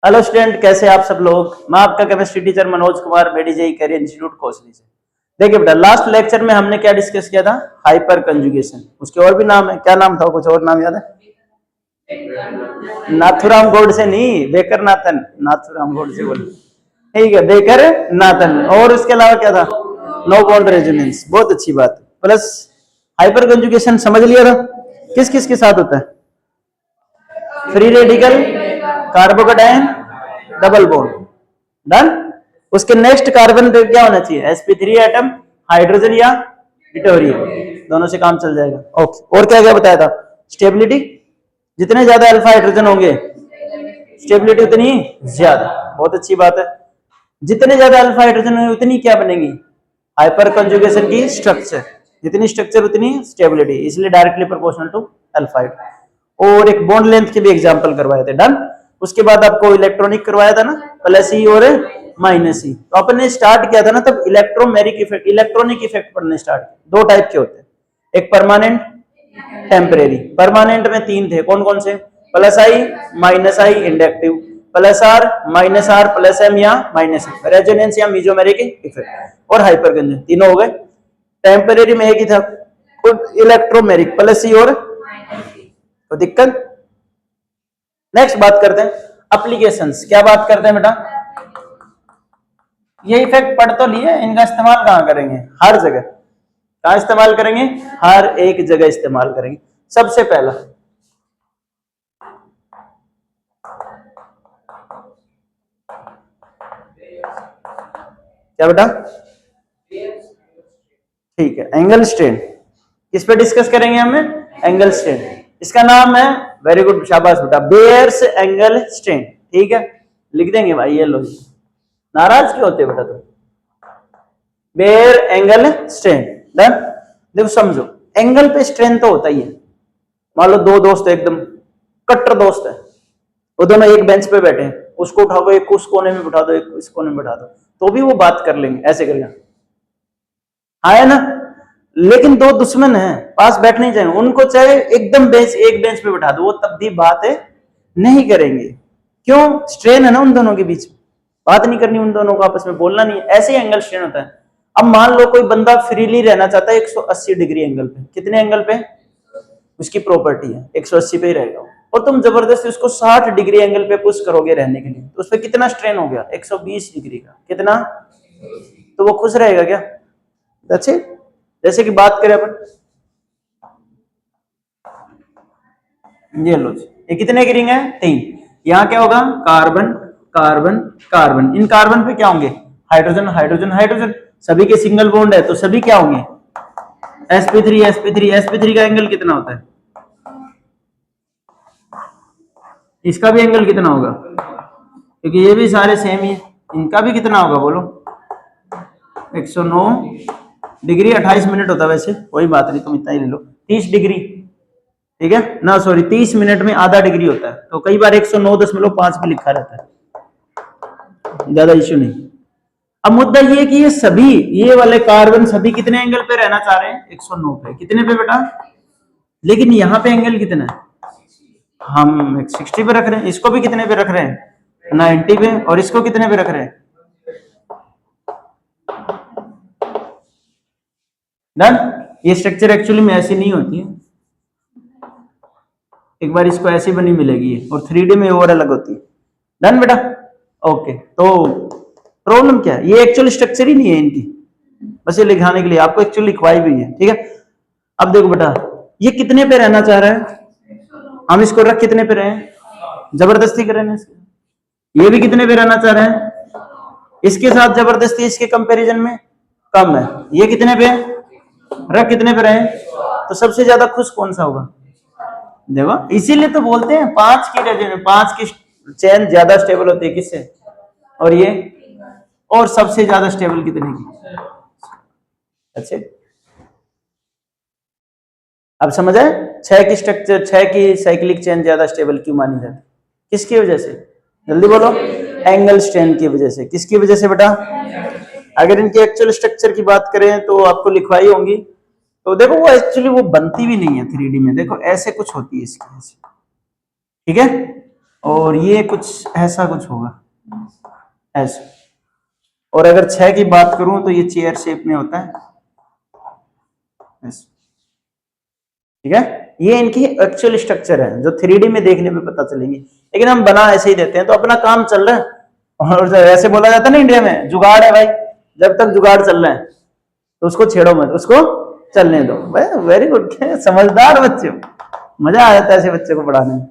Hello student, कैसे आप सब लोग। मैं आपका केमिस्ट्री टीचर मनोज कुमार, मेडीजेई कैरियर इंस्टीट्यूट कोसली से। देखिए बेटा, लास्ट लेक्चर में हमने क्या डिस्कस किया था? Hyper conjugation. उसके और भी नाम है, क्या नाम था? कुछ और नाम याद है? नाथुराम गोडसे नहीं, बेकर नाथन। नाथुराम गोडसे बोले, ठीक है, बेकर नाथन। और उसके अलावा क्या था? No bond resonance. बहुत अच्छी बात। प्लस हाइपर कंजुगेशन समझ लिया था? किस किस के साथ होता है? Free radical, carbocation, double bond. Done. उसके नेक्स्ट कार्बन पे क्या होना चाहिए? sp3 एटम, हाइड्रोजन या डिटोरियम, दोनों से काम चल जाएगा। ओके। और क्या क्या बताया था? स्टेबिलिटी, जितने ज्यादा अल्फा हाइड्रोजन होंगे स्टेबिलिटी उतनी ज्यादा। बहुत अच्छी बात है। जितने ज्यादा अल्फा हाइड्रोजन होंगे उतनी क्या बनेगी? हाइपर कंजुगेशन की स्ट्रक्चर। जितनी स्ट्रक्चर उतनी स्टेबिलिटी, इसलिए directly proportional to alpha hydrogen. और एक बॉन्ड लेंथ के भी एग्जांपल करवाए थे। डन। उसके बाद आपको इलेक्ट्रॉनिक करवाया था ना, प्लस ई और माइनस ई। तो अपन ने स्टार्ट किया था ना तब इलेक्ट्रोमेरिक इफेक्ट, इलेक्ट्रॉनिक इफेक्ट पढ़ने स्टार्ट किया। दो टाइप के होते हैं, एक परमानेंट, टेम्परेरी। परमानेंट में तीन थे, कौन कौन से? Plus I, minus I, inductive, plus R plus M या माइनस एम, रेजोनेंस या मीजोमेरिक इफेक्ट, और हाइपरकंजन। तीनों हो गए। टेम्परेरी में एक ही था, इलेक्ट्रोमेरिक, प्लस ई और, तो दिक्कत। नेक्स्ट बात करते हैं एप्लीकेशंस। क्या बात करते हैं बेटा? ये इफेक्ट पढ़ तो लिए, इनका इस्तेमाल कहां करेंगे? हर जगह। कहां इस्तेमाल करेंगे? हर एक जगह इस्तेमाल करेंगे। सबसे पहला, क्या बेटा? ठीक है, एंगल स्ट्रेन। किस पे डिस्कस करेंगे हमें? Angle strain. इसका नाम है, वेरी गुड, शाबाश बेटा, बेयर्स एंगल स्ट्रेन। ठीक है, लिख देंगे भाई। ये लो, नाराज क्यों होते बेटा तुम? Baeyer angle strain. डन। देखो समझो, एंगल पे स्ट्रेन तो होता ही है। मान लो दो दोस्त एकदम कट्टर दोस्त है, वो दोनों एक बेंच पे बैठे हैं, उसको उठाओ, एक उस कोने में बिठा दो, एक इस कोने में बिठा दो, तो भी वो बात कर लेंगे, ऐसे करेगा। हाँ है ना? लेकिन दो दुश्मन हैं, पास बैठने ही चाहिए, उनको चाहे एकदम बेंच, एक बेंच पे बिठा दो, वो तब भी बात नहीं करेंगे। क्यों? स्ट्रेन है ना उन दोनों के बीच, बात नहीं करनी उन दोनों को, आपस में बोलना नहीं। ऐसे ही एंगल स्ट्रेन होता है। अब मान लो कोई बंदा फ्रीली रहना चाहता है 180 डिग्री एंगल पे। कितने एंगल पे? उसकी प्रॉपर्टी है 180 पे ही रहेगा, और तुम जबरदस्ती उसको 60 डिग्री एंगल पे पुश करोगे रहने के लिए, तो उस पर कितना स्ट्रेन हो गया? 120 डिग्री का। कितना? तो वो खुश रहेगा क्या? अच्छे। जैसे कि बात करें अपन, ये लो जी, ये कितने की रिंग है? 3। यहाँ क्या होगा? Carbon, carbon, carbon. इन कार्बन पे क्या होंगे? Hydrogen, hydrogen, hydrogen. सभी के सिंगल बॉन्ड है, तो सभी क्या होंगे? sp3, sp3। sp3 का एंगल कितना होता है? इसका भी एंगल कितना होगा? क्योंकि ये भी सारे सेम ही है। इनका भी कितना होगा बोलो? 109 डिग्री 28 मिनट होता है वैसे, कोई बात नहीं, तुम इतना ही ले लो, 30 डिग्री। ठीक है ना, सॉरी, 30 मिनट में आधा डिग्री होता है, तो कई बार 109.5 भी लिखा रहता है, ज्यादा इश्यू नहीं। अब मुद्दा ये है कि ये सभी, ये वाले कार्बन सभी कितने एंगल पे रहना चाह रहे हैं? 109 पे। कितने पे बेटा? लेकिन यहाँ पे एंगल कितना है? हम 60 पे रख रहे हैं। इसको भी कितने पे रख रहे हैं? 90 पे। और इसको कितने पे रख रहे हैं? डन। ये स्ट्रक्चर एक्चुअली में ऐसी नहीं होती है, एक बार इसको ऐसी बनी मिलेगी, और 3D में और अलग होती है। डन बेटा? ओके। तो प्रॉब्लम क्या है? ये एक्चुअल स्ट्रक्चर ही नहीं है इनकी, बस ये लिखाने के लिए आपको एक्चुअली लिखवाई भी है। ठीक है, अब देखो बेटा, ये कितने पे रहना चाह रहा है? हम इसको रख कितने पे रहे? जबरदस्ती कर रहे हैं इसके। ये भी कितने पे रहना चाह रहे हैं? इसके साथ जबरदस्ती इसके कंपैरिजन में कम है। ये कितने पे? रख कितने पे रहे? तो सबसे ज्यादा खुश कौन सा होगा? देखो, इसीलिए तो बोलते हैं 5 की रेजन, 5 की चेन ज्यादा स्टेबल होती है। किससे? और ये, और सबसे ज्यादा स्टेबल कितने की? अच्छे, अब समझ आए? 6 की स्ट्रक्चर, 6 की साइक्लिक चेन ज्यादा स्टेबल क्यों मानी जाती? किसकी वजह से? जल्दी बोलो। एंगल स्ट्रेन की वजह से। किसकी वजह से बेटा? अगर इनकी एक्चुअल स्ट्रक्चर की बात करें तो आपको लिखवाई होंगी, तो देखो वो एक्चुअली वो बनती भी नहीं है 3D में। देखो ऐसे कुछ होती है इसकी। ठीक है, और ये कुछ ऐसा कुछ होगा, ऐसा। और अगर 6 की बात करूं तो ये चेयर शेप में होता है ऐसा। ठीक है, ये इनकी एक्चुअल स्ट्रक्चर है जो 3D में देखने में पता चलेंगे, लेकिन हम बना ऐसे ही देते हैं तो अपना काम चल रहा है। और ऐसे बोला जाता है ना इंडिया में, जुगाड़ है भाई, जब तक जुगाड़ चल रहा है तो उसको छेड़ो मत, उसको चलने दो। वेरी गुड, समझदार बच्चे हो, मजा आ जाता है ऐसे बच्चे को पढ़ाने में।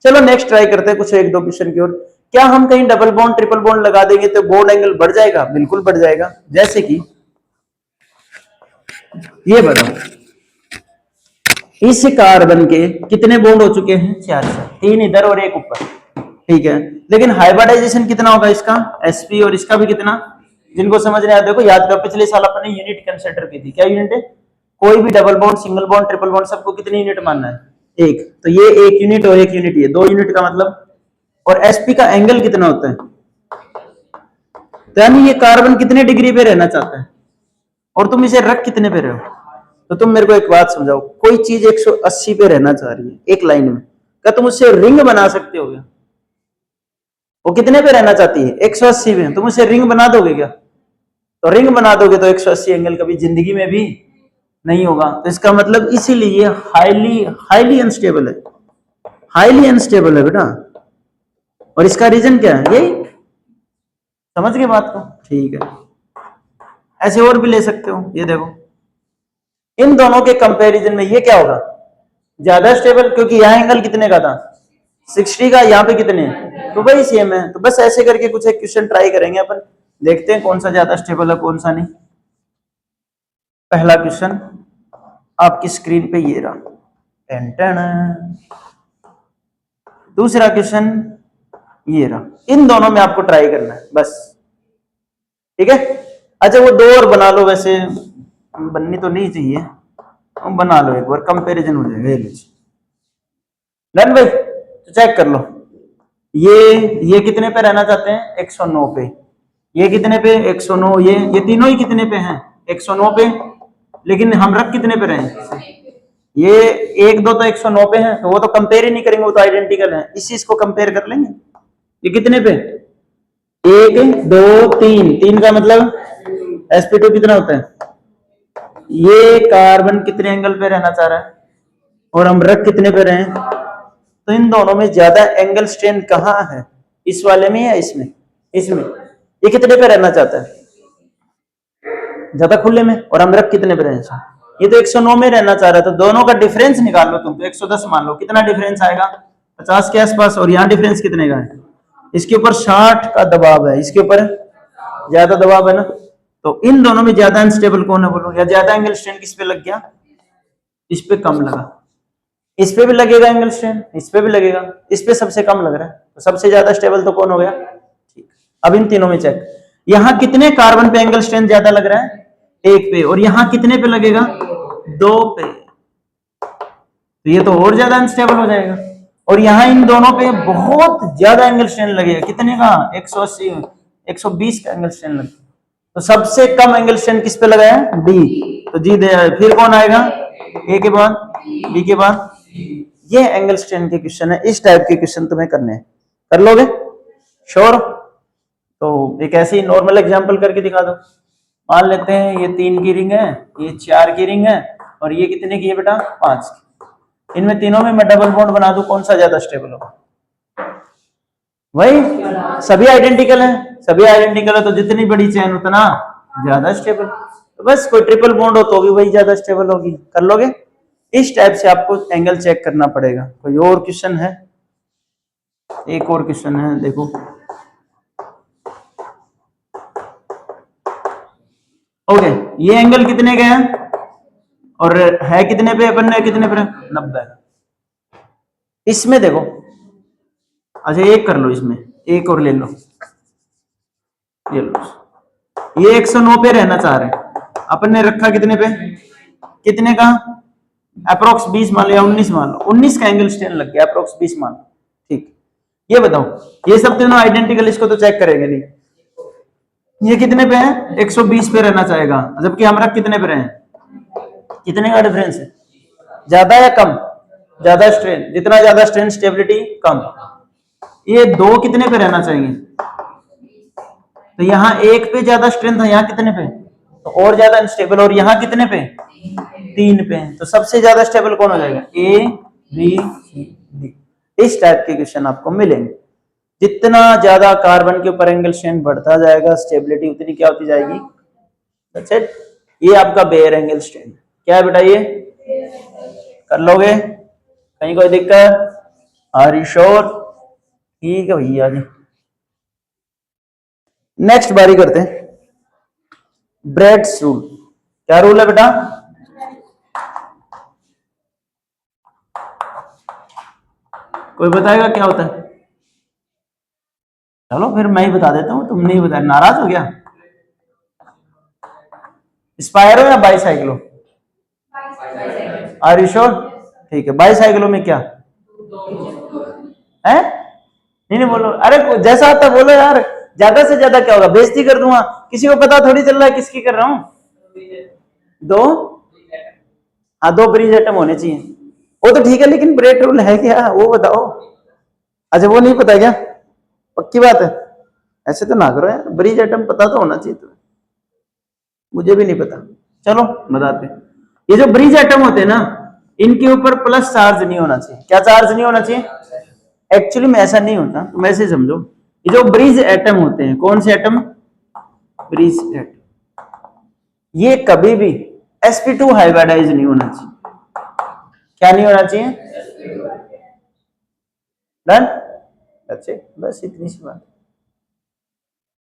चलो नेक्स्ट ट्राई करते हैं कुछ एक दो क्वेश्चन की ओर। क्या हम कहीं डबल बॉन्ड ट्रिपल बॉन्ड लगा देंगे तो बॉन्ड एंगल बढ़ जाएगा? बिल्कुल बढ़ जाएगा। जैसे कि ये बताओ, इस कार्बन के कितने बॉन्ड हो चुके हैं? 4 से, 3 इधर और 1 ऊपर। ठीक है, लेकिन हाइब्रिडाइजेशन कितना होगा इसका? sp, और इसका भी कितना? जिनको समझ नहीं आया देखो याद करो, पिछले साल अपने यूनिट कंसिडर की थी। क्या यूनिट है? कोई भी double bond, single bond, triple bond, सबको कितनी यूनिट मानना है? 1। तो ये 1 यूनिट और 1 यूनिट, ये 2 यूनिट का मतलब। और sp का एंगल कितना होता है? तो यानी ये कार्बन कितने डिग्री पे रहना चाहता है और तुम इसे रख कितने पे रहे हो? तो तुम मेरे को एक बात समझाओ, कोई चीज 180 पे रहना चाह रही है एक लाइन में, क्या तुम उससे रिंग बना सकते हो क्या? वो कितने पे रहना चाहती है? 180 पे। तुम उसे रिंग बना दोगे क्या? तो रिंग बना दोगे तो 180 एंगल कभी जिंदगी में भी नहीं होगा। तो इसका मतलब इसीलिए हाईली हाईली अनस्टेबल है, हाईली अनस्टेबल है बेटा। और इसका रीजन क्या है? यही, समझ गए बात को? ठीक है, ऐसे और भी ले सकते हो। ये देखो, इन दोनों के कंपैरिजन में ये क्या होगा? ज्यादा स्टेबल, क्योंकि यहाँ एंगल कितने का था? 60 का, यहाँ पे कितने? तो भाई सेम है। तो बस ऐसे करके कुछ एक क्वेश्चन ट्राई करेंगे अपन, देखते हैं कौन सा ज्यादा स्टेबल है कौन सा नहीं। पहला क्वेश्चन आपकी स्क्रीन पे ये रहा, दूसरा क्वेश्चन ये रहा। इन दोनों में आपको ट्राई करना है बस, ठीक है? अच्छा वो 2 और बना लो, वैसे बननी तो नहीं चाहिए, बना लो एक बार, कंपैरिजन हो जाएगा। डन भाई, तो चेक कर लो। ये कितने पे रहना चाहते हैं? 109 पे। ये कितने पे? 109। ये तीनों ही कितने पे हैं? 109 पे। लेकिन हम रख कितने पे रहे? ये 1 2 तो 109 पे हैं, तो वो तो कंपेयर ही नहीं करेंगे, वो तो आइडेंटिकल है। इस चीज को कंपेयर कर लेंगे। ये कितने पे? 1 2 3, 3 का मतलब sp2 कितना होता है? ये कार्बन कितने एंगल पे रहना चाह रहा है और हम रख कितने पे रहे? तो इन दोनों में ज्यादा एंगल स्ट्रेंथ कहाँ है? इस वाले में या इसमें? इसमें। ये कितने पे रहना चाहता है? ज्यादा खुले में। और हम रख कितने पे रहे? ये तो 109 में रहना चाह रहा है, तो दोनों का डिफरेंस निकाल लो तुम। तो 110 मान लो, कितना डिफरेंस आएगा? 50 के आसपास। और यहाँ डिफरेंस कितने का है? इसके ऊपर 60 का दबाव है, इसके ऊपर ज्यादा दबाव है ना। तो इन दोनों में ज्यादा अनस्टेबल कौन है बोलो? या ज्यादा एंगल स्ट्रेन किस पे लग गया? इस पे कम लगा। इस पे भी लगेगा एंगल स्ट्रेन, इस पे भी लगेगा, इस पे सबसे कम लग रहा है, तो सबसे ज्यादा स्टेबल तो कौन हो गया? ठीक। अब इन तीनों में चेक, यहाँ कितने कार्बन पे एंगल स्ट्रेन ज्यादा लग रहा है? 1 पे। और यहाँ कितने पे लगेगा? 2 पे। तो ये तो और ज्यादा अनस्टेबल हो जाएगा। और यहाँ इन दोनों पे बहुत ज्यादा एंगल स्ट्रेन लगेगा। कितने का? 180 120 का एंगल स्ट्रेन लगेगा। तो सबसे कम एंगल स्ट्रेन किस पे लगा है? डी। तो जी दे, फिर कौन आएगा? ए के बाद, बी के बाद। ये एंगल स्ट्रेन के क्वेश्चन है, इस टाइप के क्वेश्चन तुम्हें करने हैं। कर लोगे? श्योर? तो एक ऐसे ही नॉर्मल एग्जांपल करके दिखा दो। मान लेते हैं ये 3 की रिंग है, ये 4 की रिंग है, और ये कितने की है बेटा? 5 की। इनमें तीनों में मैं डबल बॉन्ड बना दूं, कौन सा ज्यादा स्टेबल होगा? वही, सभी आइडेंटिकल है। सभी आइडेंटिकल है तो जितनी बड़ी चेन उतना ज्यादा स्टेबल। तो बस कोई ट्रिपल बॉन्ड हो तो भी वही ज्यादा स्टेबल होगी। कर लोगे? इस टाइप से आपको एंगल चेक करना पड़ेगा। कोई और क्वेश्चन है? एक और क्वेश्चन है, देखो। ओके, ये एंगल कितने के हैं और है कितने पे? अपन ने कितने पे? 90। इसमें देखो, अच्छा एक कर लो, इसमें एक और ले लो, ये लो। ये 109 पे रहना चाह रहे हैं, अपन ने रखा कितने पे? कितने का? अप्रोक्स 20 मान लो या 19 मान लो। 19 का एंगल स्ट्रेन लग गया, अप्रोक्स 20 मान लो। ठीक, ये बताओ, ये सब तीनों आइडेंटिकल, इसको तो चेक करेंगे नहीं। ये कितने पे है? 120 पे रहना चाहेगा, जबकि हम रख कितने पे रहे हैं? कितने का डिफरेंस है? ज्यादा या कम? ज्यादा स्ट्रेन, जितना ज्यादा स्ट्रेन स्टेबिलिटी कम। ये दो कितने पे रहना चाहिए? तो यहाँ एक पे ज्यादा स्ट्रेंथ है, यहाँ कितने पे? तो और ज्यादा अनस्टेबल, और यहाँ कितने पे? 3 पे। तो सबसे ज्यादा स्टेबल कौन हो जाएगा? A B C D. इस टाइप के क्वेश्चन आपको मिलेंगे। जितना ज्यादा कार्बन के ऊपर एंगल स्ट्रेंथ बढ़ता जाएगा, स्टेबिलिटी उतनी क्या होती जाएगी? That's it। ये आपका बेयर एंगल स्ट्रेंथ क्या है बेटा? ये कर लोगे? कहीं कोई दिक्कत? Are you sure? ठीक है भैया जी। नेक्स्ट बारी करते हैं ब्रेड्स रूल। क्या रूल है बेटा? कोई बताएगा क्या होता है? चलो फिर मैं ही बता देता हूं, तुम नहीं बताया, नाराज हो गया? स्पायरो या बाईसाइक्लो? Are you sure? ठीक है। बाईसाइक्लो में क्या है? नहीं बोलो, अरे जैसा आता बोलो यार, ज्यादा से ज्यादा क्या होगा? बेइज्जती कर दूंगा। किसी को पता थोड़ी चल रहा है किसकी कर रहा हूं। दो, हाँ, दो ब्रिज एटम होने चाहिए। वो तो ठीक है, लेकिन ब्रेड रूल है क्या वो बताओ। अच्छा वो नहीं पता क्या? पक्की बात है? ऐसे तो ना करो यार, ब्रिज एटम पता तो होना चाहिए तुम्हें। मुझे भी नहीं पता, चलो बताते। ये जो ब्रिज एटम होते हैं ना, इनके ऊपर प्लस चार्ज नहीं होना चाहिए। क्या चार्ज नहीं होना चाहिए? एक्चुअली में ऐसा नहीं होता, तुम ऐसे समझो। ये जो ब्रिज एटम होते हैं, कौन से एटम? ब्रिज एटम, ये कभी भी sp2 हाइब्रिडाइज नहीं होना चाहिए। क्या नहीं होना चाहिए? डन? अच्छे, बस इतनी सी बात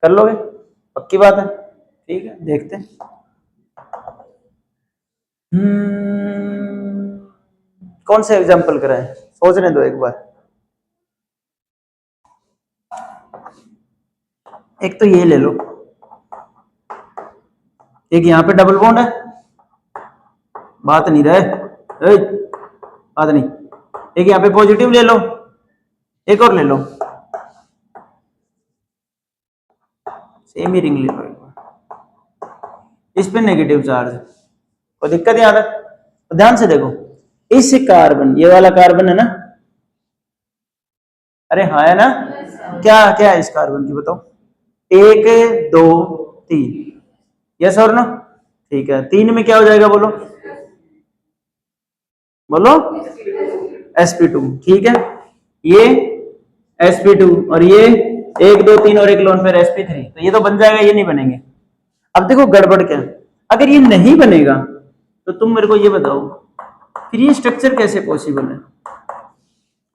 कर लोगे? पक्की बात है? ठीक है, देखते हैं। कौन से एग्जाम्पल कराएं? सोचने दो एक बार। एक तो ये ले लो, एक यहाँ पे डबल बॉन्ड है, बात नहीं रहे, बात नहीं। एक यहाँ पे पॉजिटिव ले लो, एक और ले लो, सेम ही रिंग ले लो एक बार। इस पे नेगेटिव चार्ज, कोई दिक्कत यहाँ तक? तो ध्यान से देखो, इस कार्बन, ये वाला कार्बन है ना, अरे हाँ है ना? क्या क्या है इस कार्बन की बताओ? 1 2 3, यस और नो? ठीक है, 3 में क्या हो जाएगा बोलो? बोलो, sp2। ठीक है, ये sp2 और ये 1 2 3 और एक लोन पेयर sp3, तो ये तो बन जाएगा, ये नहीं बनेंगे। अब देखो गड़बड़ क्या, अगर ये नहीं बनेगा तो तुम मेरे को ये बताओ, फिर ये स्ट्रक्चर कैसे पॉसिबल है?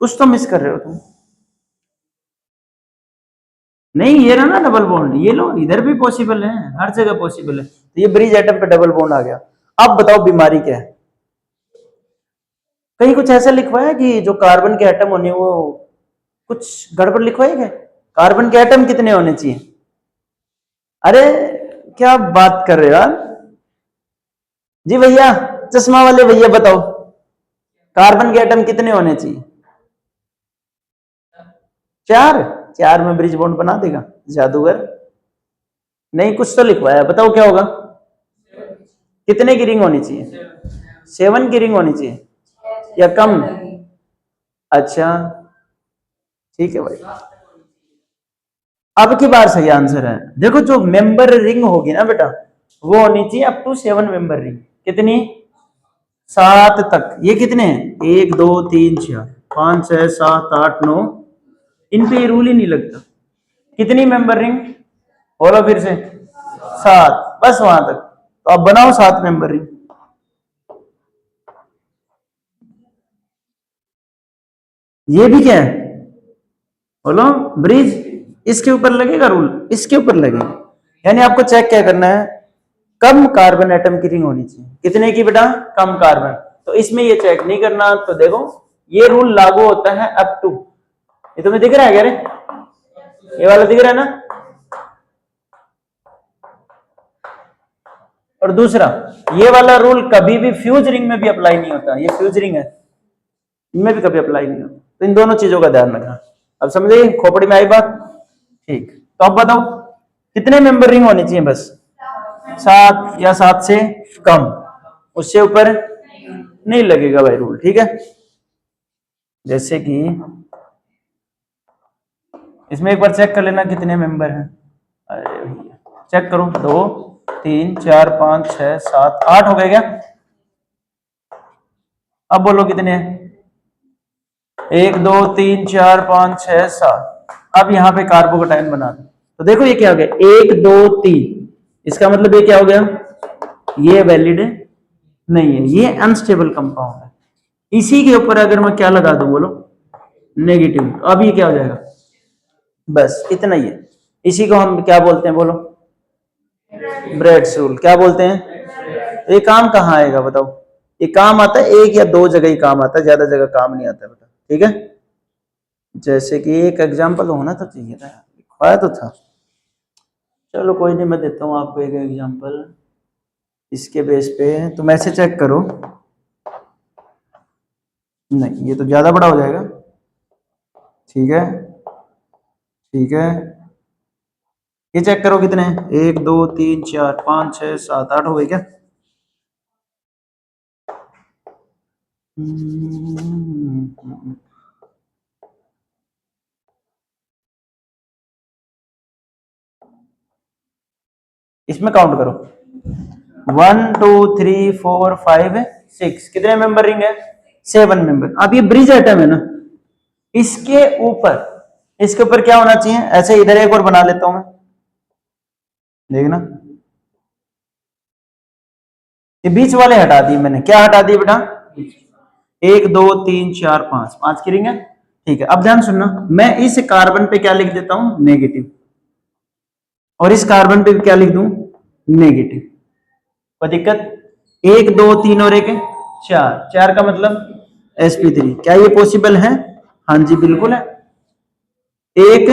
कुछ तो मिस कर रहे हो तुम। नहीं, ये रहा ना डबल बॉन्ड, ये लो, इधर भी पॉसिबल है, हर जगह पॉसिबल है। तो ये ब्रिज एटम पे डबल बॉन्ड आ गया। अब बताओ बीमारी क्या है? कहीं कुछ ऐसा लिखवाया कि जो कार्बन के एटम होने, वो कुछ गड़बड़ लिखवाई है? कार्बन के एटम कितने होने चाहिए? अरे क्या बात कर रहे हो यार जी भैया, चश्मा वाले भैया बताओ, कार्बन के एटम कितने होने चाहिए? 4? 4 में ब्रिज बॉन्ड बना देगा जादूगर? नहीं, कुछ तो लिखवाया, बताओ क्या होगा? कितने की रिंग होनी चाहिए? 7 की रिंग होनी चाहिए या कम? अच्छा ठीक है भाई, अब की बार सही आंसर है। देखो, जो मेंबर रिंग होगी ना बेटा, वो होनी चाहिए अप टू 7 मेंबर रिंग। कितनी? 7 तक। ये कितने हैं? 1 2 3 4 5 6 7 8 9, इन पे रूल ही नहीं लगता। कितनी मेंबर रिंग? बोलो फिर से। 7, बस वहां तक। तो अब बनाओ 7 मेंबर रिंग। ये भी क्या है बोलो? ब्रिज। इसके ऊपर लगेगा रूल, इसके ऊपर लगेगा। यानी आपको चेक क्या करना है? कम कार्बन एटम की रिंग होनी चाहिए। कितने की बेटा? कम कार्बन। तो इसमें ये चेक नहीं करना। तो देखो, ये रूल लागू होता है अप टू, ये तुम्हें दिख रहा है क्या रे? ये वाला दिख रहा है ना? और दूसरा, ये वाला रूल कभी भी फ्यूज रिंग में भी अप्लाई नहीं होता। ये फ्यूज रिंग है, इनमें भी कभी अप्लाई नहीं होता। तो इन दोनों चीजों का ध्यान रखना। अब समझे? खोपड़ी में आई बात? ठीक। तो अब बताओ, कितने मेंबर रिंग होनी चाहिए? बस 7 या 7 से कम, उससे ऊपर नहीं लगेगा भाई रूल। ठीक है, जैसे कि इसमें एक बार चेक कर लेना कितने मेंबर हैं। अरे भैया चेक करो, 2 3 4 5 6 7 8 हो गए क्या? अब बोलो कितने हैं? 1 2 3 4 5 6 7। अब यहाँ पे कार्बोकेटाइन बना दो। तो देखो ये क्या हो गया, 1 2 3। इसका मतलब ये क्या हो गया, ये वैलिड नहीं है, ये अनस्टेबल कंपाउंड है। इसी के ऊपर अगर मैं क्या लगा दूं बोलो, नेगेटिव, तो अब ये क्या हो जाएगा, बस इतना ही है। इसी को हम क्या बोलते हैं बोलो, ब्रेड्स रूल। क्या बोलते हैं? ये काम कहाँ आएगा बताओ? ये काम आता है एक या दो जगह ही काम आता है, ज्यादा जगह काम नहीं आता है बेटा, ठीक है। जैसे कि एक एग्जांपल होना तो चाहिए था, लिखवाया तो था। चलो कोई नहीं, मैं देता हूँ आपको एक एग्जांपल इसके बेस पे। तुम ऐसे चेक करो, नहीं ये तो ज्यादा बड़ा हो जाएगा, ठीक है ठीक है। ये चेक करो कितने हैं, 1 2 3 4 5 6 7 8 हो गए क्या? इसमें काउंट करो, 1 2 3 4 5 6, कितने मेंबर रिंग है? 7 मेंबर। अब ये ब्रिज आइटम है ना, इसके ऊपर क्या होना चाहिए? ऐसे इधर एक और बना लेता हूं मैं, देखना ये बीच वाले हटा दिए मैंने। क्या हटा दिए बेटा? 1 2 3 4 5, 5 की रिंग है, ठीक है। अब ध्यान सुनना, मैं इस कार्बन पे क्या लिख देता हूं, नेगेटिव, और इस कार्बन पे क्या लिख दूं, नेगेटिव। कोई दिक्कत? 1 2 3 और 1 4, 4 का मतलब sp3। क्या ये पॉसिबल है? हाँ जी बिल्कुल है। 1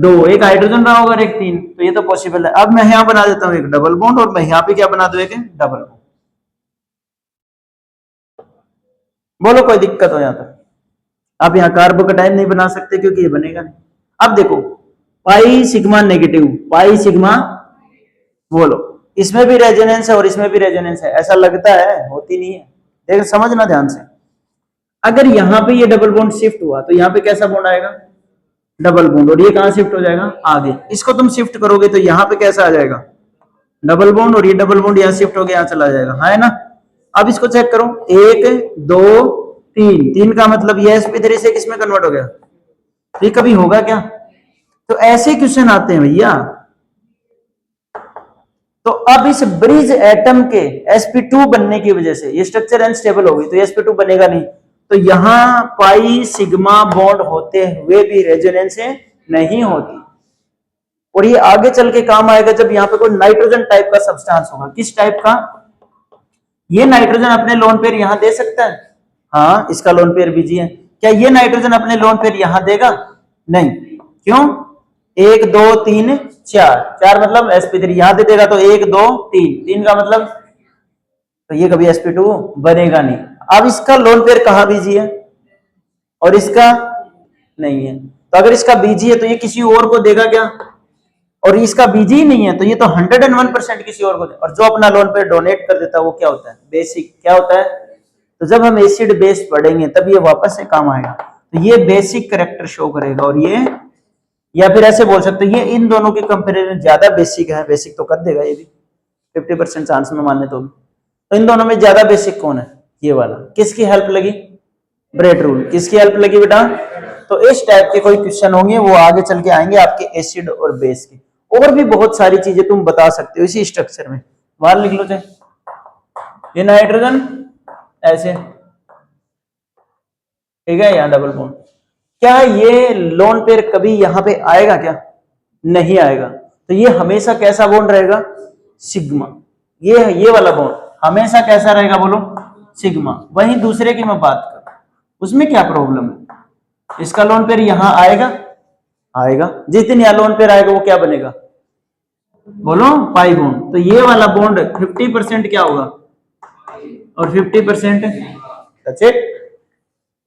2, एक हाइड्रोजन रहा होगा और एक 3, तो ये तो पॉसिबल है। अब मैं यहां बना देता हूं एक डबल बॉन्ड, और मैं यहां पे क्या बना दूं, एक डबल बॉन्ड। बोलो कोई दिक्कत हो यहां तक? आप यहाँ कार्बोकेटाइन नहीं बना सकते क्योंकि ये बनेगा नहीं। अब देखो, pi sigma negative, pi sigma, बोलो इसमें भी रेजोनेंस है और इसमें भी रेजोनेंस है, ऐसा लगता है, होती नहीं है। देख समझना ध्यान से, अगर यहाँ पे ये डबल बॉन्ड शिफ्ट हुआ तो यहाँ पे कैसा बॉन्ड आएगा, डबल बॉन्ड, और ये कहां शिफ्ट हो जाएगा, आगे। इसको तुम शिफ्ट करोगे तो यहाँ पे कैसा आ जाएगा, डबल बॉन्ड, और ये डबल बॉन्ड यहाँ शिफ्ट हो गया, यहाँ चला जाएगा, है ना। अब इसको चेक करो, 1 2 3, 3 का मतलब ये sp3 से किसमें कन्वर्ट हो गया, ये कभी होगा क्या? तो ऐसे क्वेश्चन आते हैं भैया। तो अब इस ब्रिज एटम के sp2 बनने की वजह से ये स्ट्रक्चर अनस्टेबल होगी, तो sp2 बनेगा नहीं। तो यहां पाई सिग्मा बॉन्ड होते हुए भी रेजोनेंस नहीं होती, और ये आगे चल के काम आएगा जब यहाँ पे कोई नाइट्रोजन टाइप का सब्सटेंस होगा। किस टाइप का? ये नाइट्रोजन अपने लोन पेयर यहां दे सकता है, हाँ इसका लोन पेयर बीजी है। क्या ये नाइट्रोजन अपने लोन पेयर यहां देगा? नहीं। क्यों? 1 2 3 4, 4 मतलब sp3 यहां दे देगा, तो 1 2 3, 3 का मतलब, तो ये कभी sp2 बनेगा नहीं। अब इसका लोन पेयर कहां बीजी है और इसका नहीं है, तो अगर इसका बीजी है तो ये किसी और को देगा क्या, और इसका बीजी ही नहीं है तो ये तो 101% किसी और को दे। और जो अपना लोन पेयर डोनेट कर देता है वो क्या होता है, बेसिक। क्या होता है? तो जब हम एसिड बेस पढ़ेंगे तब ये वापस से काम आएगा, तो ये बेसिक कैरेक्टर शो करेगा, और ये, या फिर ऐसे बोल सकते हैं ये इन दोनों के कंपेरिजन ज्यादा बेसिक है, बेसिक तो कर देगा ये भी 50% चांस में मानने तो भी। तो इन दोनों में ज्यादा बेसिक कौन है, ये वाला। किसकी हेल्प लगी, ब्रेड रूल। किसकी हेल्प लगी बेटा? तो इस टाइप के कोई क्वेश्चन होंगे, वो आगे चल के आएंगे आपके एसिड और बेस के। और भी बहुत सारी चीजें तुम बता सकते हो इसी स्ट्रक्चर में, बाहर लिख लो चाहे, ये नाइट्रोजन ऐसे, ठीक है, यहाँ डबल बॉन्ड। क्या ये लोन पेयर कभी यहाँ पे आएगा क्या? नहीं आएगा। तो ये हमेशा कैसा बॉन्ड रहेगा, सिग्मा। ये वाला बॉन्ड हमेशा कैसा रहेगा बोलो, सिग्मा। वहीं दूसरे की मैं बात कर, उसमें क्या प्रॉब्लम है, इसका लोन पेयर यहाँ आएगा, आएगा। जिस दिन यहाँ लोन पेयर आएगा वो क्या बनेगा बोलो, पाई बॉन्ड। तो ये वाला बॉन्ड 50% क्या होगा और 50% टच इट,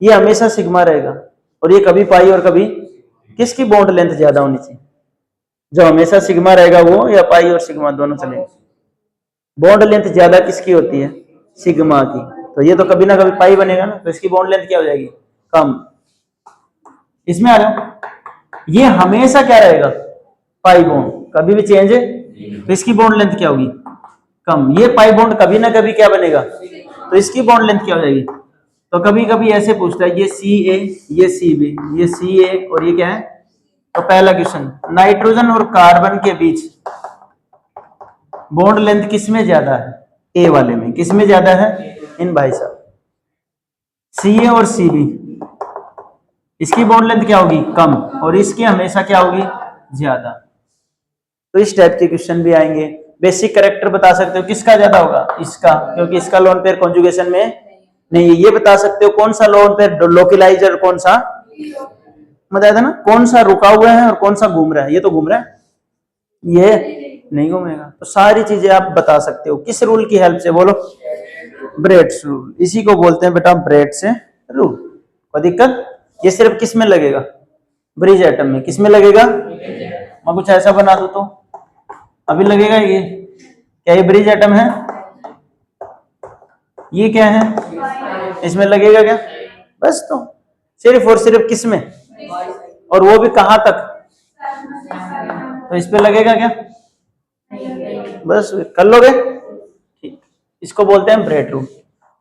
ये हमेशा सिग्मा रहेगा, और ये कभी पाई और कभी, किसकी बॉन्ड लेंथ ज्यादा होनी चाहिए, जो हमेशा सिग्मा रहेगा वो, या पाई और सिग्मा दोनों चलेंगे। बॉन्ड लेंथ ज्यादा किसकी होती है, सिग्मा की। तो ये तो कभी ना कभी पाई बनेगा ना, तो इसकी बॉन्ड लेंथ क्या हो जाएगी, कम। इसमें आ जाओ, ये हमेशा क्या रहेगा, पाई बॉन्ड, कभी भी चेंज है। तो इसकी बॉन्ड लेंथ क्या होगी, कम। ये पाई बॉन्ड कभी ना कभी क्या बनेगा, तो इसकी बॉन्ड लेंथ क्या हो जाएगी। तो कभी कभी ऐसे पूछता है, ये सी ए, ये सी बी, ये सी ए और ये क्या है। तो पहला क्वेश्चन, नाइट्रोजन और कार्बन के बीच बॉन्ड लेंथ किसमें ज्यादा है, ए वाले में किसमें ज्यादा है, इन भाई साहब सी ए और सी बी, इसकी बॉन्ड लेंथ क्या होगी, कम, और इसकी हमेशा क्या होगी, ज्यादा। तो इस टाइप के क्वेश्चन भी आएंगे। बेसिक कैरेक्टर बता सकते हो किसका ज्यादा होगा, इसका, क्योंकि इसका लोन पेयर कॉन्जुगेशन में नहीं है। ये बता सकते हो कौन सा लोन पेयर लोकलाइजर, कौन सा, बताया था ना, कौन सा रुका हुआ है और कौन सा घूम रहा है। ये तो घूम रहा है, ये नहीं घूमेगा। तो सारी चीजें आप बता सकते हो किस रूल की हेल्प से, बोलो, ब्रेड्स रूल। इसी को बोलते हैं बेटा ब्रेड से रूल। कोई दिक्कत, ये सिर्फ किस में लगेगा, ब्रिज एटम में। किस में लगेगा, मैं कुछ ऐसा बना दूं तो अभी लगेगा। ये क्या, ये ब्रिज एटम है, ये क्या है, इसमें लगेगा क्या, बस। तो सिर्फ और सिर्फ किस में, और वो भी कहां तक, तो इस पे लगेगा क्या, बस कर लोगे, ठीक। इसको बोलते हैं Bredt rule.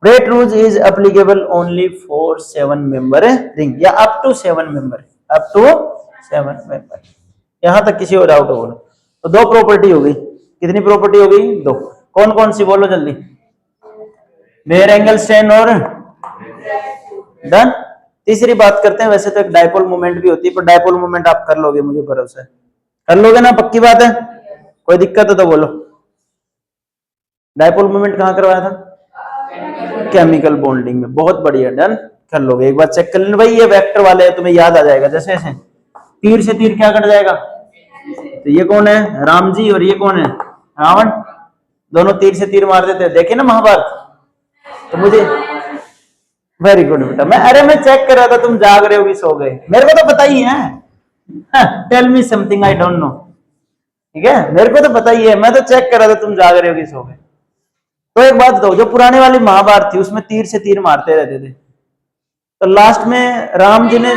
Bredt rule is applicable only for 7 member ring, या up to 7 member, up to 7 member. यहां तक किसी और डाउट हो बोलो। तो दो प्रॉपर्टी हो गई, कितनी प्रॉपर्टी हो गई, दो। कौन कौन सी, बोलो जल्दी। बेयर एंगल स्ट्रेन और डन। तीसरी बात करते हैं, वैसे तो एक डायपोल मोमेंट भी होती है, पर डायपोल मोमेंट आप कर लोगे, मुझे भरोसा है, कर लोगे ना, पक्की बात है। कोई दिक्कत है तो बोलो। डायपोल मोमेंट कहां करवाया था, केमिकल बॉन्डिंग में, बहुत बढ़िया, डन, कर लोगे। एक बार चेक कर लेना भाई, ये वेक्टर वाले है, तुम्हें याद आ जाएगा। जैसे ऐसे तीर से तीर क्या कट जाएगा, तो ये कौन है, राम जी, और ये कौन है, रावण। दोनों तीर से तीर मार देते, देखे ना महाभारत। तो मुझे वेरी गुड बेटा, मैं चेक कर रहा था, तुम जाग रहे हो कि सो गए, मेरे को तो पता ही है। Tell me something I don't know, ठीक है, मेरे को तो पता ही है, मैं तो चेक कर रहा था तुम जाग रहे हो कि सो गए। तो एक बात बताओ, जो पुराने वाली महाभारत थी उसमें तीर से तीर मारते रहते थे, तो लास्ट में राम जी ने,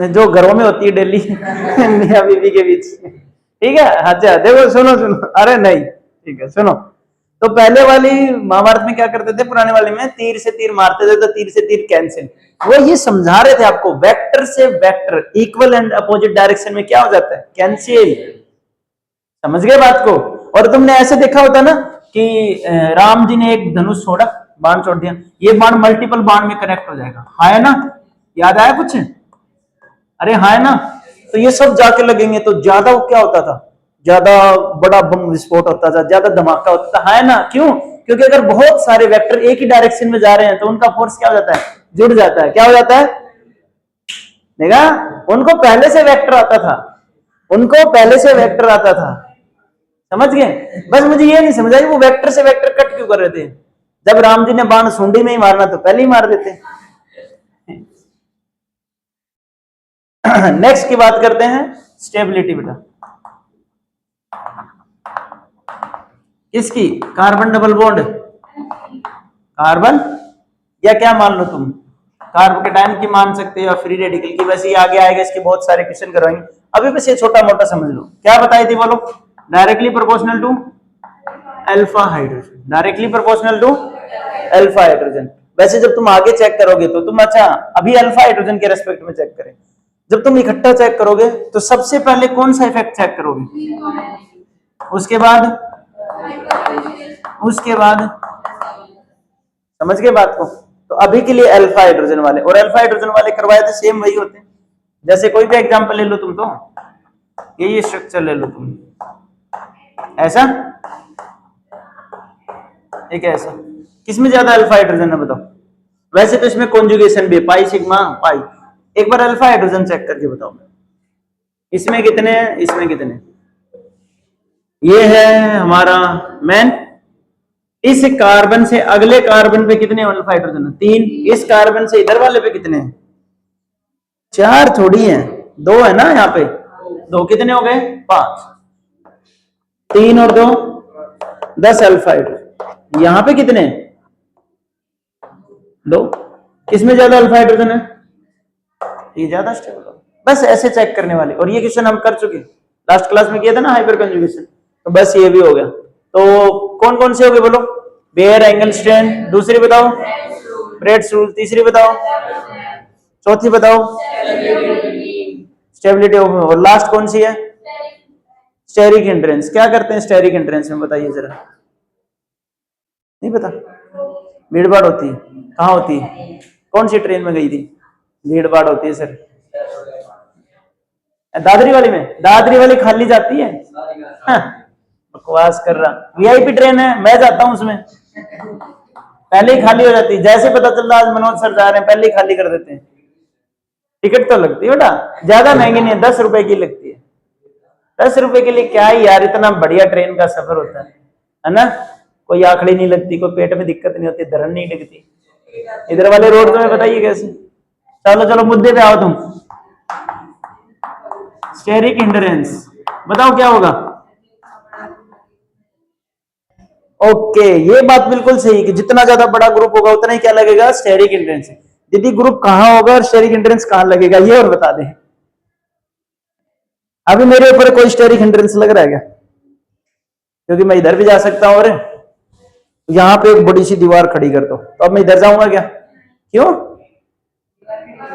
जो घरों में होती है डेली मियां बीवी के बीच, ठीक है। अच्छा देखो, सुनो सुनो, अरे नहीं, ठीक है सुनो। तो पहले वाली महाभारत में क्या करते थे, पुराने वाले में तीर से तीर मारते थे, तो तीर से तीर कैंसिल। वो ये समझा रहे थे आपको, वेक्टर से vector equal and opposite direction में क्या हो जाता है, कैंसिल। समझ गए बात को। और तुमने ऐसे देखा होता ना कि राम जी ने एक धनुष छोड़ा, बाण छोड़ दिया, ये बाण मल्टीपल बाण में कनेक्ट हो जाएगा, हाँ है ना, याद आया कुछ, अरे हाँ है ना। तो ये सब जाके लगेंगे, तो ज्यादा क्या होता था, ज्यादा बड़ा बम विस्फोट होता था, ज्यादा धमाका होता था, है ना। क्यों, क्योंकि अगर बहुत सारे वेक्टर एक ही डायरेक्शन में जा रहे हैं तो उनका फोर्स क्या हो जाता है, जुड़ जाता है। क्या हो जाता है, देखा, उनको पहले से वेक्टर आता था, उनको पहले से वेक्टर आता था, समझ गए। बस मुझे ये नहीं समझ आई, वो वेक्टर से वेक्टर कट क्यों कर रहे थे, जब राम जी ने बाण सूंडी में ही मारना तो पहले ही मार देते। नेक्स्ट की बात करते हैं, स्टेबिलिटी बेटा, किसकी, कार्बन डबल बॉन्ड, कार्बन, या क्या मान लो तुम, कार्बोकेटाइन की मान सकते हो या फ्री रेडिकल की, वैसे ही आगे आएगा, इसके बहुत सारे क्वेश्चन करवाएंगे। अभी बस ये छोटा मोटा समझ लो। क्या बताई थी बोलो, directly proportional to alpha hydrogen, directly proportional to alpha hydrogen. वैसे जब तुम आगे चेक करोगे तो तुम, अच्छा अभी अल्फा हाइड्रोजन के रेस्पेक्ट में चेक करें, जब तुम इकट्ठा चेक करोगे तो सबसे पहले कौन सा इफेक्ट चेक करोगे, उसके बाद, उसके बाद, समझ गए बात को। तो अभी के लिए अल्फा हाइड्रोजन वाले, और अल्फा हाइड्रोजन वाले करवाए थे सेम वही होते हैं। जैसे कोई भी एग्जांपल ले लो तुम, तो ये स्ट्रक्चर ले लो तुम, ऐसा, एक ऐसा, किसमें ज्यादा अल्फा हाइड्रोजन है बताओ। वैसे तो इसमें कॉन्जुगेशन भी, पाई सिग्मा पाई। एक बार अल्फा हाइड्रोजन चेक करके बताओ, इसमें कितने हैं, इसमें कितने, ये है हमारा मेन। इस कार्बन से अगले कार्बन पे कितने अल्फा हाइड्रोजन है, 3। इस कार्बन से इधर वाले पे कितने हैं, 4 थोड़ी हैं, 2 है ना यहाँ पे, 2 कितने हो गए, 5, 3 और 2 10 अल्फा हाइड्रोजन। यहाँ पे कितने, 2। किसमें ज्यादा अल्फा हाइड्रोजन है, ये ज्यादा स्टेबल होगा। बस ऐसे चेक करने वाले। और ये क्वेश्चन हम कर चुके लास्ट क्लास में, किया था ना हाइपर कंजुगेशन, तो बस ये भी हो गया। तो कौन कौन से हो गए बोलो? बेयर एंगलस्टेन, दूसरी बताओ ब्रेड्स रूल, तीसरी बताओ, चौथी बताओ स्टेबिलिटी ऑफ, और लास्ट कौन सी है? Steric hindrance. क्या करते हैं स्टेरिक हिंड्रेंस में, बताइए जरा। नहीं पता? भीड़ भाड़ होती है? कहाँ होती है? कौन सी ट्रेन में गई थी? भीड़ भाड़ होती है सर? दादरी वाली में? दादरी वाली खाली जाती है? हाँ, बकवास कर रहा। वीआईपी ट्रेन है, मैं जाता हूं उसमें, पहले ही खाली हो जाती है। जैसे पता चल रहा आज मनोज सर जा रहे हैं, पहले ही खाली कर देते हैं। टिकट तो लगती है बेटा, ज्यादा महंगी नहीं है, 10 रुपए की लगती है। 10 रुपए के लिए क्या है यार, इतना बढ़िया ट्रेन का सफर होता है ना? कोई आखड़ी नहीं लगती, कोई पेट में दिक्कत नहीं होती, धरन नहीं लगती। इधर वाले रोड में बताइए कैसे। चलो चलो मुद्दे पे आओ तुम। स्टेरिक हिंड्रेंस बताओ क्या होगा? ओके, ये बात बिल्कुल सही कि जितना ज्यादा बड़ा ग्रुप होगा उतना ही क्या लगेगा? Steric hindrance. यदि ग्रुप कहां होगा और स्टेरिक हिंड्रेंस कहां लगेगा, ये और बता दें। अभी मेरे ऊपर कोई स्टेरिक हिंड्रेंस लग रहा है क्या? क्योंकि मैं इधर भी जा सकता हूं और यहां पे एक बड़ी सी दीवार खड़ी कर दो, तो अब मैं इधर जाऊंगा क्या? क्यों?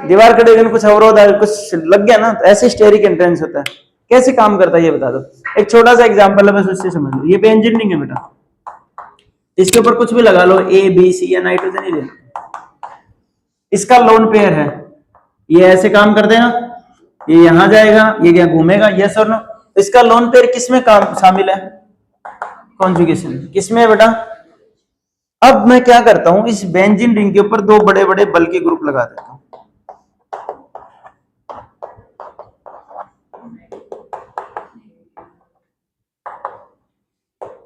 दीवार खड़ी करके कुछ अवरोध है, कुछ लग गया ना, तो ऐसे स्टेरिक हिंड्रेंस होता है। कैसे काम करता है ये बता दो। एक छोटा सा एग्जांपल है, बस उससे समझ लो। ये बेंजीन रिंग है बेटा, इसके ऊपर कुछ भी लगा लो, ए बी सी या नाइट्रोजन ही ले, इसका लोन पेयर है, ये ऐसे काम कर देगा, ये यहां जाएगा, ये क्या घूमेगा, यस और नो। इसका लोन पेयर किसमें काम शामिल है? कॉन्जुगेशन। किसमें है बेटा? अब मैं क्या करता हूं, इस बेंजीन रिंग के ऊपर दो बड़े बड़े बल के ग्रुप लगा देता हूं।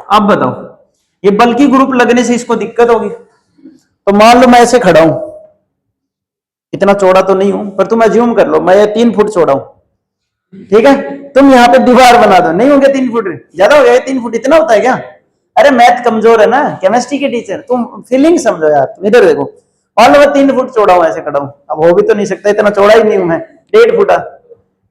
अब बताओ, ये बल की ग्रुप लगने से इसको दिक्कत होगी? तो मान लो मैं ऐसे खड़ा हूं, इतना चौड़ा तो नहीं हूं, पर तुम अज्यूम कर लो मैं 3 फुट चौड़ा हूं, ठीक है? तुम यहाँ पे दीवार बना दो, नहीं होंगे 3 फुट? ज्यादा हो गया 3 फुट, इतना होता है क्या? अरे मैथ कमजोर है ना, केमिस्ट्री के टीचर, तुम फीलिंग समझो यार। तुम इधर देखो, मान लो मैं 3 फुट चौड़ा हूं, ऐसे खड़ा हूं, अब हो भी तो नहीं सकता, इतना चौड़ा ही नहीं हूं मैं, 1.5 फुटा,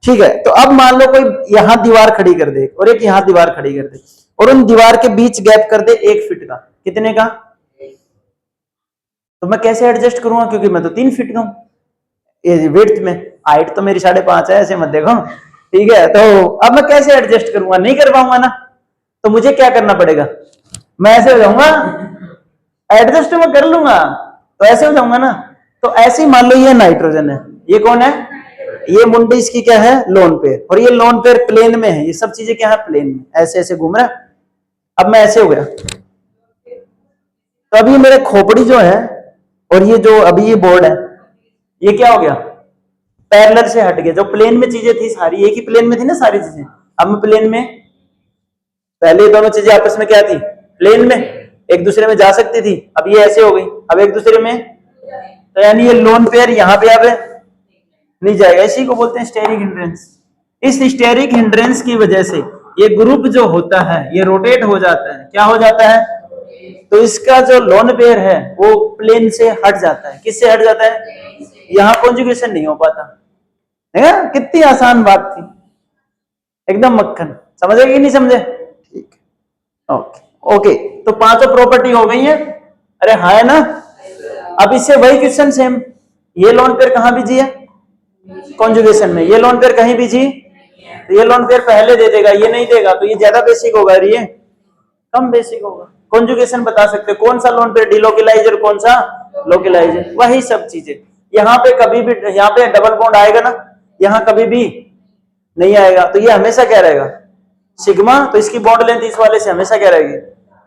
ठीक है? तो अब मान लो कोई यहाँ दीवार खड़ी कर दे और एक यहाँ दीवार खड़ी कर दे, और उन दीवार के बीच गैप कर दे 1 फीट का। कितने का? तो मैं कैसे एडजस्ट करूंगा, क्योंकि मैं तो 3 फीट का हूं ये विड्थ में, हाइट तो मेरी 5.5 है, ऐसे मत देखो, ठीक है? तो अब मैं कैसे एडजस्ट करूंगा? नहीं कर पाऊंगा ना, तो मुझे क्या करना पड़ेगा? मैं ऐसे हो जाऊंगा, एडजस्ट मैं कर लूंगा तो ऐसे हो जाऊंगा ना। तो ऐसे ही मान लो ये नाइट्रोजन है, ये कौन है? ये मुंडी इसकी क्या है? Lone pair. और ये लोन पेयर प्लेन में है, ये सब चीजें क्या है? प्लेन में, ऐसे ऐसे घूम रहा है। अब मैं ऐसे हो गया, तो अभी मेरे खोपड़ी जो है और ये जो अभी ये बोर्ड है, ये क्या हो गया? पैरेलल से हट गया। जो प्लेन में चीजें थी सारी, एक ही प्लेन में थी ना सारी चीजें, अब मैं प्लेन में, पहले दोनों चीजें आपस में क्या थी? प्लेन में, एक दूसरे में जा सकती थी, अब ये ऐसे हो गई, अब एक दूसरे में, तो यानी ये लोन पेयर यहाँ पे अब नहीं जाएगा। इसी को बोलते हैं स्टेरिक हिंड्रेंस। इस स्टेरिक हिंड्रेंस की वजह से ये ग्रुप जो होता है ये रोटेट हो जाता है। क्या हो जाता है? तो इसका जो लोन पेयर है वो प्लेन से हट जाता है। किससे हट जाता है? यहाँ कॉन्जुगेशन नहीं हो पाता है। कितनी आसान बात थी, एकदम मक्खन। समझे कि नहीं समझे? ठीक, ओके ओके। तो पांचों प्रॉपर्टी हो गई है। अरे हाँ है ना? अब इससे वही क्वेश्चन सेम, ये लोन पेयर कहां बिजी है? कॉन्जुगेशन में। ये लोन पेयर कहीं बिजी, तो ये लोन पेयर पहले दे देगा, ये नहीं देगा, तो ये ज्यादा बेसिक होगा, ये कम बेसिक होगा। कॉन्जुगेशन बता सकते हैं कौन सा लोन पेयर डिलोकलाइजर, कौन सा लोकलाइजर, वही सब चीजें। यहाँ पे कभी भी, यहाँ पे डबल बॉन्ड आएगा ना, यहाँ कभी भी नहीं आएगा, तो ये हमेशा क्या रहेगा? सिग्मा। तो इसकी बॉन्ड लेंथ इस वाले से हमेशा क्या रहेगी?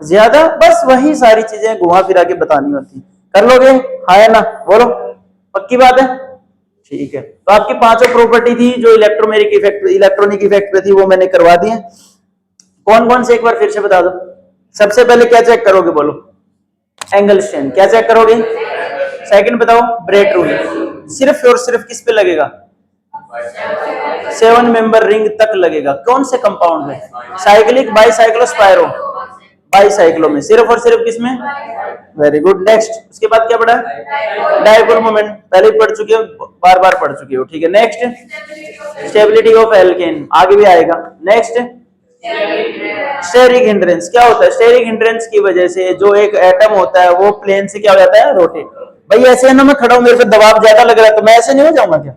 ज्यादा। बस वही सारी चीजें घुमा फिरा के बतानी होती। कर लोगे? हाँ है ना? बोलो, पक्की बात है? ठीक है। तो आपकी पांचों प्रॉपर्टी थी जो इलेक्ट्रोमेरिक इफेक्ट, इलेक्ट्रॉनिक इफेक्ट पे थी, वो मैंने करवा दी है। कौन कौन से एक बार फिर से बता दो। सबसे पहले क्या चेक करोगे बोलो? Angle strength. क्या चेक करोगे? सेकंड बताओ, ब्रेट रूल। सिर्फ और सिर्फ किस पे लगेगा? 7 मेंबर रिंग तक लगेगा। कौन से कंपाउंड में? Cyclic, bicyclo, स्पायरो। बाईसाइक्लो में, सिर्फ और सिर्फ किसमें? Very good. नेक्स्ट, उसके बाद क्या पढ़ा? डायपोल मोमेंट, पहले ही पढ़ चुके हो, बार बार पढ़ चुके हो, ठीक है। नेक्स्ट, स्टेबिलिटी ऑफ एल्केन, आगे भी आएगा। नेक्स्ट, स्टेरिक हिंड्रेंस, क्या होता है? स्टेरिक हिंड्रेंस की वजह से जो एक एटम होता है वो प्लेन से क्या हो जाता है? रोटेट। भाई ऐसे है ना, मैं खड़ा हूं, मेरे पे दबाव ज्यादा लग रहा है तो मैं ऐसे नहीं हो जाऊंगा क्या?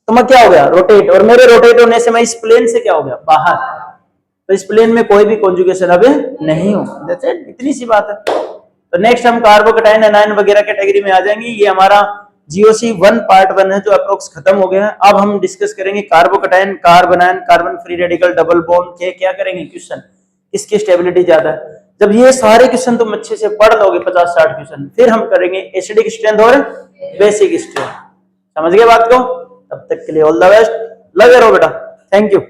तो मैं क्या हो गया? रोटेट, और मेरे रोटेट होने से मैं इस प्लेन से क्या हो गया? बाहर। तो इस प्लेन में कोई भी कॉन्जुगेशन अब नहीं हो। दैट्स इट, इतनी सी बात है। तो नेक्स्ट हम कार्बोकैटायन, एनायन वगैरह कैटेगरी में आ जाएंगे। ये हमारा जीओसी 1 पार्ट 1 है जो अप्रोक्स खत्म हो गया है। अब हम डिस्कस करेंगे carbocation, carbon ion, carbon free radical, double bond के क्या करेंगे क्वेश्चन, इसकी स्टेबिलिटी ज्यादा है। जब ये सारे क्वेश्चन तुम अच्छे से पढ़ लोगे 50-60 क्वेश्चन, फिर हम करेंगे एसिडिक स्ट्रेंथ और बेसिक स्ट्रेंथ। समझ गए बात को? तब तक के लिए ऑल द बेस्ट, लगे रहो बेटा। Thank you.